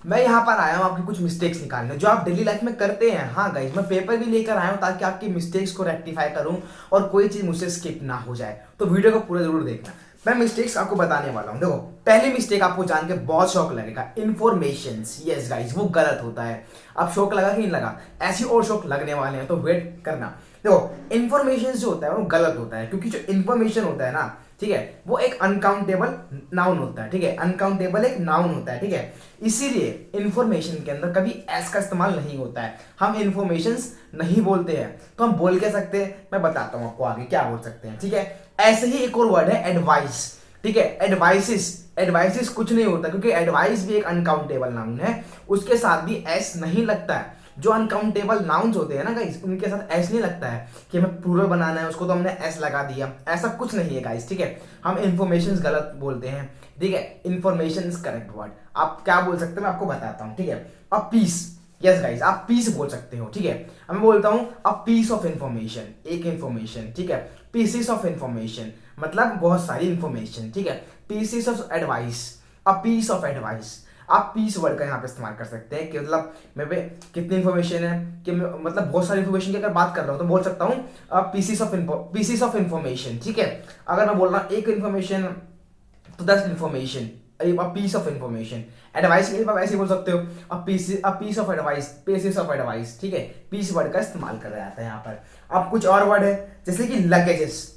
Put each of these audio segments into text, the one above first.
मैं यहाँ पर आया हूँ आपकी कुछ मिस्टेक्स निकालने जो आप डेली लाइफ में करते हैं। हाँ गाइज, मैं पेपर भी लेकर आया हूँ ताकि आपकी मिस्टेक्स को रेक्टिफाई करूँ और कोई चीज़ मुझसे स्किप ना हो जाए। तो वीडियो को पूरा जरूर देखना। मैं मिस्टेक्स आपको बताने वाला हूँ। देखो, पहली मिस्टेक आपको जान के बहुत शौक लगेगा, इन्फॉर्मेशन। यस गाइज, वो गलत होता है। अब शौक लगा कि नहीं लगा, ऐसी और शौक लगने वाले हैं, तो वेट करना। देखो, इन्फॉर्मेशन जो होता है वो गलत होता है, क्योंकि जो इन्फॉर्मेशन होता है ना, ठीक है, वो एक अनकाउंटेबल नाउन होता है। ठीक है, अनकाउंटेबल एक नाउन होता है। ठीक है, इसीलिए इंफॉर्मेशन के अंदर कभी एस का इस्तेमाल नहीं होता है। हम इंफॉर्मेशंस नहीं बोलते हैं, तो हम बोल के सकते हैं। मैं बताता हूं आपको आगे क्या बोल सकते हैं। ठीक है, ऐसे ही एक और वर्ड है एडवाइस। ठीक है, एडवाइसिस। एडवाइसिस कुछ नहीं होता, क्योंकि एडवाइस भी एक अनकाउंटेबल नाउन है, उसके साथ भी एस नहीं लगता है। जो अनकाउंटेबल नाउन्स होते हैं ना गाइस, उनके साथ एस नहीं लगता है कि हमें प्लूरल बनाना है उसको तो हमने एस लगा दिया, ऐसा कुछ नहीं है गाइस। ठीक है, हम इंफॉर्मेशन गलत बोलते हैं। ठीक है, इंफॉर्मेशन इज करेक्ट वर्ड। आप क्या बोल सकते हैं मैं आपको बताता हूँ। ठीक है, अब पीस। यस गाइस, आप पीस बोल सकते हो। ठीक है, अब मैं बोलता हूँ अ पीस ऑफ इंफॉर्मेशन, एक इंफॉर्मेशन। ठीक है, पीसेस ऑफ इंफॉर्मेशन मतलब बहुत सारी इंफॉर्मेशन। ठीक है, pieces of advice, a piece of advice. आप पीस वर्ड का यहाँ पे इस्तेमाल कर सकते हैं कि मतलब मेरे पे कितनी इन्फॉर्मेशन है, कि मतलब बहुत सारी इन्फॉर्मेशन की अगर बात कर रहा हूँ तो बोल सकता हूँ पीसीस ऑफ इन्फॉर्मेशन। ठीक है, अगर मैं बोल रहा हूँ एक इन्फॉर्मेशन तो 10 information, a piece of information. Advice के लिए आप ऐसे बोल सकते हो a piece of advice, pieces of advice. ठीक है, पीस वर्ड का इस्तेमाल करा जाता है यहाँ पर। अब कुछ और वर्ड है जैसे कि लगेजेस।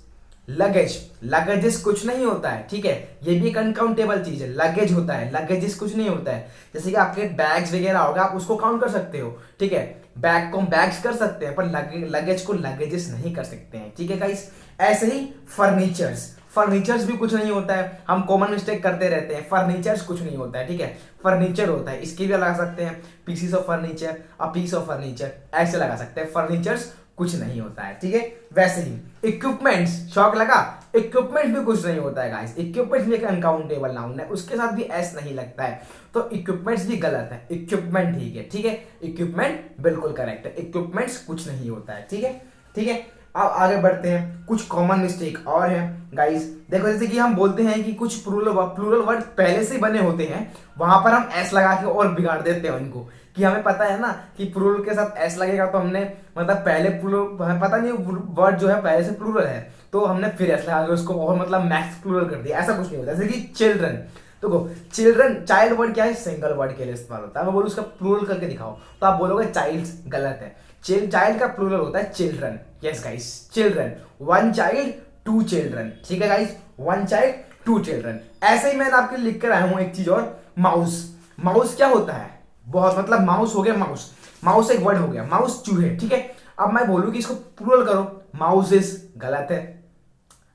लगेज, लगेजेस कुछ नहीं होता है। ठीक है, ये भी एक अनकाउंटेबल चीज है। लगेज होता है, लगेजेस कुछ नहीं होता है। जैसे कि आपके बैग्स वगैरह होगा, आप उसको काउंट कर सकते हो। ठीक है, बैग को हम बैग्स कर सकते हैं, पर लगेज को लगेजेस नहीं कर सकते हैं। ठीक है गाइस, ऐसे ही फर्नीचर्स। फर्नीचर्स भी कुछ नहीं होता है, हम कॉमन मिस्टेक करते रहते हैं। फर्नीचर्स कुछ नहीं होता है। ठीक है, फर्नीचर होता है, इसकी भी लगा सकते हैं pieces of furniture, a piece of furniture, ऐसे लगा सकते हैं। फर्नीचर्स कुछ नहीं होता है। ठीक है, वैसे ही इक्विपमेंट्स, शौक लगा, इक्विपमेंट भी कुछ नहीं होता है गाइस। इक्विपमेंट भी एक अनकाउंटेबल नाउन है, उसके साथ भी एस नहीं लगता है, तो इक्विपमेंट्स भी गलत है। इक्विपमेंट ठीक है। ठीक है, इक्विपमेंट बिल्कुल करेक्ट है, इक्विपमेंट्स कुछ नहीं होता है। ठीक है, ठीक है, अब आगे बढ़ते हैं। कुछ कॉमन मिस्टेक और है गाइस। देखो, जैसे कि हम बोलते हैं कि कुछ प्लूरल वर्ड पहले से बने होते हैं, वहां पर हम एस लगा के और बिगाड़ देते हैं उनको, कि हमें पता है ना कि प्लूरल के साथ एस लगेगा, तो हमने मतलब पहले प्लूरल, हमें पता नहीं वर्ड जो है पहले से प्लूरल है, तो हमने फिर एस लगा के उसको और मतलब मैक्स प्लूरल कर दिया। ऐसा कुछ नहीं होता। जैसे कि चिल्ड्रन, देखो चिल्ड्रन, चाइल्ड वर्ड क्या है, सिंगल वर्ड के लिए इस्तेमाल होता है। मैं बोलूँ उसका प्लूरल करके दिखाओ तो आप बोलोगे चाइल्ड, गलत है। चाइल्ड का प्लूरल होता है children. Yes guys, children, one child two children. ठीक है guys, one child two children. ऐसे ही मैंने आपके लिए लिख कर आया हूं एक चीज और, माउस। माउस क्या होता है, बहुत मतलब माउस हो गया, माउस, माउस एक वर्ड हो गया, माउस चूहे। ठीक है, अब मैं बोलूं कि इसको प्लूरल करो, माउसेस, गलत है।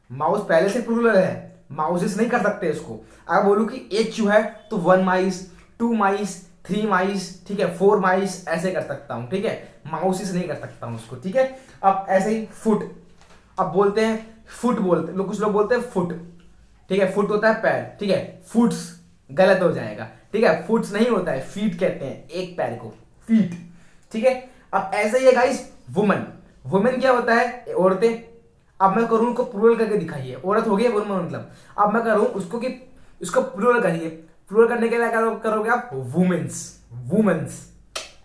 माउस पहले से प्लूरल है, माउसेस नहीं कर सकते इसको। अगर बोलूं कि एक चूहा है तो one mice, two mice, three mice, ठीक है, फोर माइस, ऐसे कर सकता हूं। ठीक है, माउसेस नहीं कर सकता हूं उसको। ठीक है, अब ऐसे ही फुट, अब बोलते हैं फुट, बोलते लोग, कुछ लोग बोलते हैं फुट। ठीक है, फुट होता है पैर। ठीक है, फुट्स गलत हो जाएगा। ठीक है, फुट्स नहीं होता है, फीट कहते हैं एक पैर को, फीट। ठीक है, अब ऐसे ही है गाइस वुमन। वुमेन क्या होता है, औरतें। अब मैं करूं उनको प्लूरल करके दिखाइए, औरत हो गई वुमन मतलब। अब मैं करूं उसको कि उसको प्लूरल करिए, प्लूरल करने के लिए करोगे आप वुमेन्स, वुमेन्स।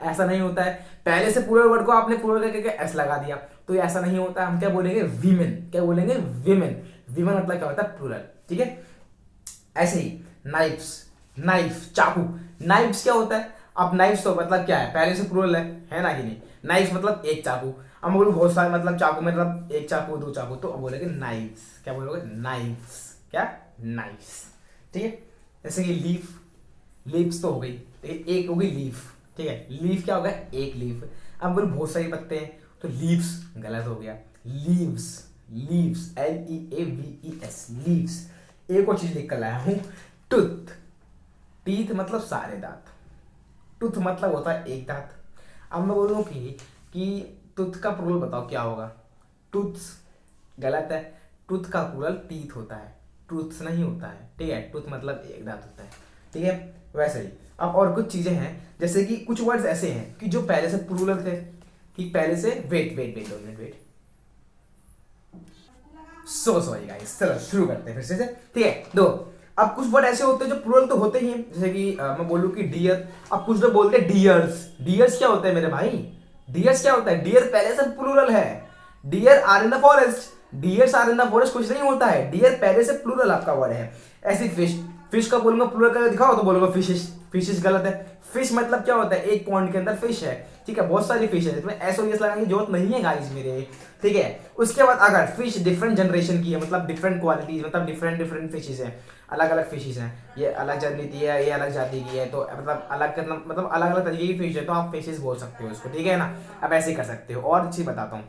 ऐसा नहीं होता है, पहले से प्लूरल वर्ड को आपने प्लूरल करके एस लगा दिया, तो ऐसा नहीं होता। हम क्या बोलेंगे, वीमेन, क्या बोलेंगे, वीमेन। वीमेन मतलब क्या होता है, प्लूरल। ठीक है, ऐसे ही नाइफ्स, नाइफ, चाकू। नाइफ्स क्या होता है, अब नाइफ्स तो मतलब क्या है, पहले से प्लूरल है ना कि नहीं। नाइफ मतलब एक चाकू। अब मैं बोलूँ बहुत सारे मतलब चाकू मतलब एक चाकू, दो चाकू, तो अब बोलेंगे नाइफ्स। क्या बोलोगे, नाइफ्स, क्या, नाइफ्स। ठीक है, जैसे कि लीफ, लीव्स तो हो गई, ठीक है, एक हो गई लीफ। ठीक है, लीफ क्या होगा, एक लीफ। अब बोलो बहुत सारे पत्ते हैं तो लीव्स गलत हो गया, लीव्स, लीव्स, LEAVES, लीव्स। एक और चीज लिख कर लाया हूं, टूथ। टीथ मतलब सारे दांत, टूथ मतलब होता है एक दांत। अब मैं बोलूँ कि टूथ का प्लूरल बताओ क्या होगा, टूथ्स, गलत है। टूथ का प्लूरल टीथ होता है, टूथ्स नहीं होता है। ठीक है, टूथ मतलब एक दांत होता है। ठीक है, वैसे ही अब और कुछ चीजें हैं, जैसे कि कुछ वर्ड्स ऐसे हैं कि जो पहले से प्लूरल थे, कि पहले से, wait wait wait wait wait, so sorry guys, चलो शुरू करते हैं फिर से। ठीक है, दो, अब कुछ वर्ड ऐसे होते हैं जो प्लूरल तो होते ही हैं, जैसे कि मैं बोलूँ कि डियर, अब कुछ लोग बोलते हैं डियर्स। डियर्स क्या होता है मेरे भाई? डियर्स क्या होता है? डियर पहले से प्लूरल है। Deer are in the forest, deers are in the forest कुछ नहीं होता है, डियर पहले से प्लूरल आपका वर्ड है। ऐसी फिश, फिश का बोलूंगा प्लूरल करके दिखाओ तो बोलूंगा फिशेस। फिशेस गलत है। फिश मतलब क्या होता है? एक पॉइंट के अंदर फिश है, ठीक है, बहुत सारी फिश है, इसमें एस और एस लगाने की जरूरत नहीं है गाइस मेरे, ठीक है। उसके बाद अगर फिश डिफरेंट जनरेशन की है, मतलब डिफरेंट क्वालिटीज, मतलब डिफरेंट डिफरेंट फिशेस हैं, अलग अलग फिशेस हैं, ये अलग जाति की है, ये अलग जाति की है, तो मतलब अलग करना, मतलब अलग अलग तरीके की फिश है, तो आप फिशेस बोल सकते हो इसको, ठीक है ना। अब ऐसे ही कर सकते हो। और चीज बताता हूँ,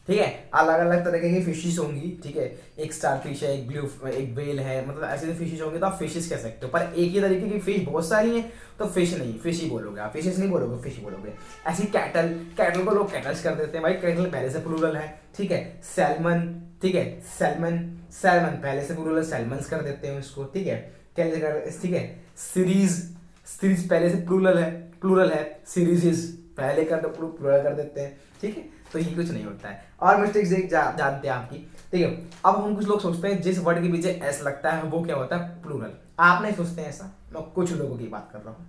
ठीक है, अलग अलग तरह की फिशेस होंगी, ठीक है, एक स्टार फिश है, एक ब्लू, एक वेल है, मतलब ऐसे फिशेस होंगे तो आप फिशेस कह सकते हो। पर एक ही तरीके की फिश बहुत सारी हैं तो फिश नहीं, फिश ही बोलोगे आप, फिशेस नहीं बोलोगे, फिश बोलोगे। ऐसी कैटल, कैटल को लोग कैटल्स कर देते हैं भाई, कैटल पहले से प्लूरल है, ठीक है। सैल्मन, ठीक है, सैल्मन, सैल्मन पहले से प्लूरल, सैल्मन्स कर देते हैं उसको, ठीक है, कैसे कर, ठीक है। सीरीज, सीरीज पहले से प्लूरल है, प्लूरल है, सीरीजेस पहले कर प्लूरल कर देते हैं, ठीक है। तो ये कुछ नहीं होता है। और मिस्टेक्स जानते हैं आपकी, ठीक है। अब हम कुछ लोग सोचते हैं जिस वर्ड के पीछे एस लगता है वो क्या होता है? प्लूरल। आप नहीं सोचते हैं ऐसा, मैं कुछ लोगों की बात कर रहा हूँ।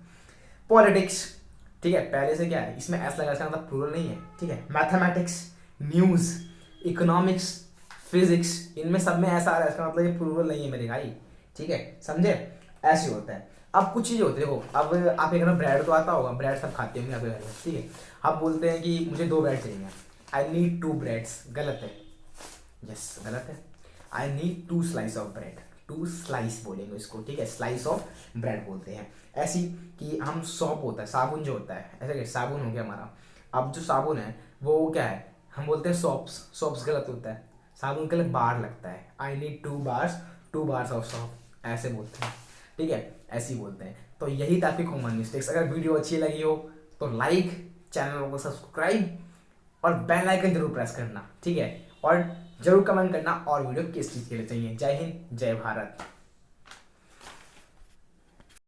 पॉलिटिक्स, ठीक है, पहले से क्या है, इसमें एस लगा, इसका मतलब प्लूरल नहीं है, ठीक है। मैथमेटिक्स, न्यूज, इकोनॉमिक्स, फिजिक्स, इनमें सब में ऐसा आ रहा है, इसका मतलब ये प्लूरल नहीं है मेरे भाई, ठीक है, समझे? ऐसे होता है। अब कुछ चीज़ होती है, देखो अब आपके घर में ब्रेड तो आता होगा, ब्रेड सब खाते होंगे आपके घर में, ठीक है। आप बोलते हैं कि मुझे 2 ब्रेड चाहिए, आई नीड 2 ब्रेड्स, गलत है, यस गलत है। I need 2 slice of bread, 2 slice बोलेंगे इसको, ठीक है, स्लाइस ऑफ ब्रेड बोलते हैं। ऐसी कि हम सॉप होता है, साबुन जो होता है, ऐसा कि साबुन हो गया हमारा। अब जो साबुन है वो क्या है, हम बोलते हैं सॉप्स, सॉप्स गलत होता है, साबुन के लिए बार लगता है, I need 2 bars, 2 bars of shop, ऐसे बोलते हैं, ठीक है, ऐसे ही बोलते हैं। तो यही था आपकी कॉमन मिस्टेक्स। अगर वीडियो अच्छी लगी हो तो लाइक, चैनल को सब्सक्राइब और बेल आइकन जरूर प्रेस करना, ठीक है। और जरूर कमेंट करना और वीडियो किस चीज़ के लिए चाहिए। जय हिंद, जय भारत।